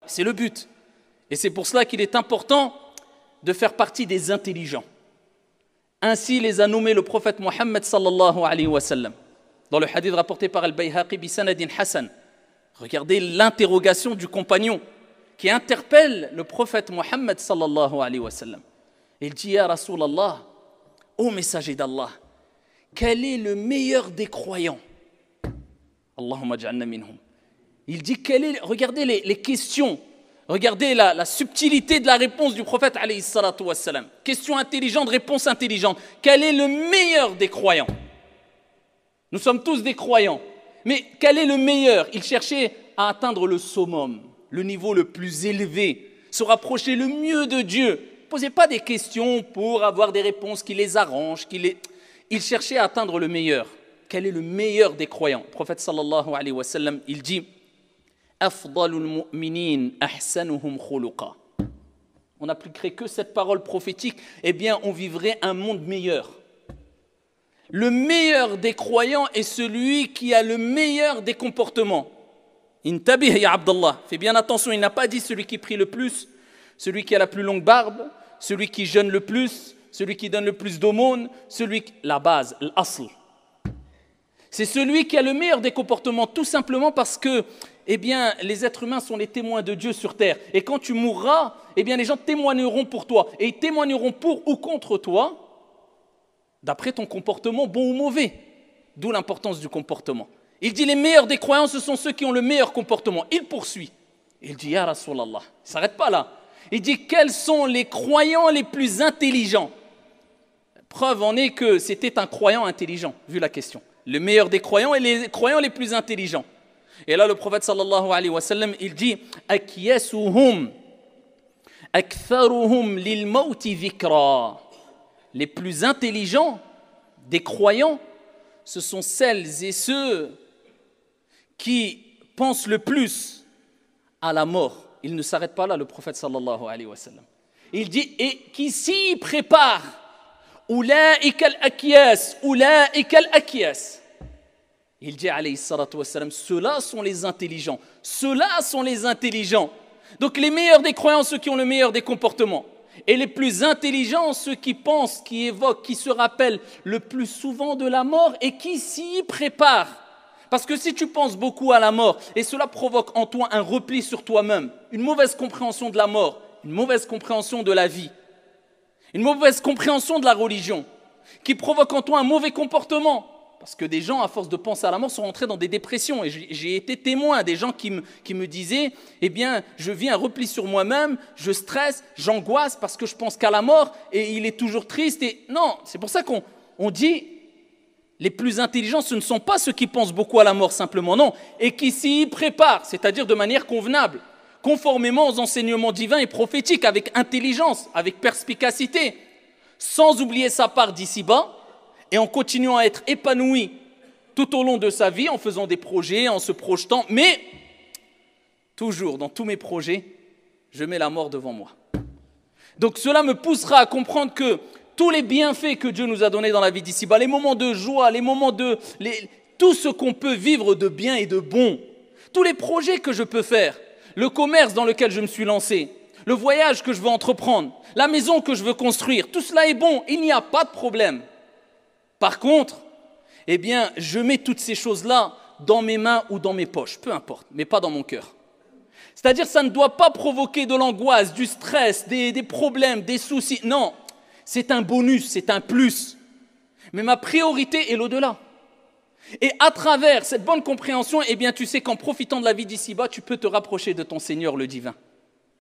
C'est le but. Et c'est pour cela qu'il est important de faire partie des intelligents. Ainsi les a nommés le prophète Mohammed sallallahu alayhi wa sallam. Dans le hadith rapporté par Al-Bayhaqi bi sanadin Hassan, regardez l'interrogation du compagnon qui interpelle le prophète Mohammed sallallahu alayhi wa sallam. Il dit, Ya Rasulallah, ô messager d'Allah, quel est le meilleur des croyants? Allahumma ja'alna minhum. Il dit, regardez les questions, regardez la subtilité de la réponse du prophète alayhi salatu wassalam. Question intelligente, réponse intelligente. Quel est le meilleur des croyants? Nous sommes tous des croyants. Mais quel est le meilleur? Il cherchait à atteindre le summum, le niveau le plus élevé, se rapprocher le mieux de Dieu. Ne posez pas des questions pour avoir des réponses qui les arrangent. Il cherchait à atteindre le meilleur. Quel est le meilleur des croyants? Le prophète sallallahu alayhi wa sallam, il dit Afdalul mu'minin ahsanuhum khuluqa. On n'appliquerait que cette parole prophétique, eh bien on vivrait un monde meilleur. Le meilleur des croyants est celui qui a le meilleur des comportements. Intabih ya Abdallah, fais bien attention, il n'a pas dit celui qui prie le plus, celui qui a la plus longue barbe, celui qui jeûne le plus, celui qui donne le plus d'aumônes, la base, l'asl. C'est celui qui a le meilleur des comportements, tout simplement parce que, eh bien, les êtres humains sont les témoins de Dieu sur terre. Et quand tu mourras, eh bien, les gens témoigneront pour toi. Et ils témoigneront pour ou contre toi, d'après ton comportement, bon ou mauvais. D'où l'importance du comportement. Il dit, les meilleurs des croyants, ce sont ceux qui ont le meilleur comportement. Il poursuit. Il dit, Ya Rasulallah, il ne s'arrête pas là. Il dit, quels sont les croyants les plus intelligents? Preuve en est que c'était un croyant intelligent, vu la question. Le meilleur des croyants et les croyants les plus intelligents. Et là, le prophète sallallahu alayhi wa sallam, il dit Akyasuhum aktharuhum lil mawti dhikra. Les plus intelligents des croyants, ce sont celles et ceux qui pensent le plus à la mort. Il ne s'arrête pas là, le prophète sallallahu alayhi wa sallam. Il dit et qui s'y prépare. Ulaika al-akyas, ulaika al-akyas. Il dit alayhi salatu wassalam, ceux-là sont les intelligents. Ceux-là sont les intelligents. Donc les meilleurs des croyants, ceux qui ont le meilleur des comportements. Et les plus intelligents, ceux qui pensent, qui évoquent, qui se rappellent le plus souvent de la mort et qui s'y préparent. Parce que si tu penses beaucoup à la mort, et cela provoque en toi un repli sur toi-même, une mauvaise compréhension de la mort, une mauvaise compréhension de la vie, une mauvaise compréhension de la religion, qui provoque en toi un mauvais comportement. Parce que des gens, à force de penser à la mort, sont rentrés dans des dépressions. Et j'ai été témoin des gens qui me disaient, eh bien, je vis un repli sur moi-même, je stresse, j'angoisse parce que je pense qu'à la mort, et il est toujours triste. Et non, c'est pour ça qu'on dit, les plus intelligents, ce ne sont pas ceux qui pensent beaucoup à la mort simplement, non, et qui s'y préparent, c'est-à-dire de manière convenable, conformément aux enseignements divins et prophétiques, avec intelligence, avec perspicacité, sans oublier sa part d'ici-bas, et en continuant à être épanoui tout au long de sa vie, en faisant des projets, en se projetant, mais toujours dans tous mes projets, je mets la mort devant moi. Donc cela me poussera à comprendre que tous les bienfaits que Dieu nous a donnés dans la vie d'ici-bas, les moments de joie, les moments tout ce qu'on peut vivre de bien et de bon, tous les projets que je peux faire, le commerce dans lequel je me suis lancé, le voyage que je veux entreprendre, la maison que je veux construire, tout cela est bon, il n'y a pas de problème. Par contre, eh bien, je mets toutes ces choses-là dans mes mains ou dans mes poches, peu importe, mais pas dans mon cœur. C'est-à-dire, ça ne doit pas provoquer de l'angoisse, du stress, des problèmes, des soucis. Non, c'est un bonus, c'est un plus. Mais ma priorité est l'au-delà. Et à travers cette bonne compréhension, eh bien, tu sais qu'en profitant de la vie d'ici-bas, tu peux te rapprocher de ton Seigneur le divin.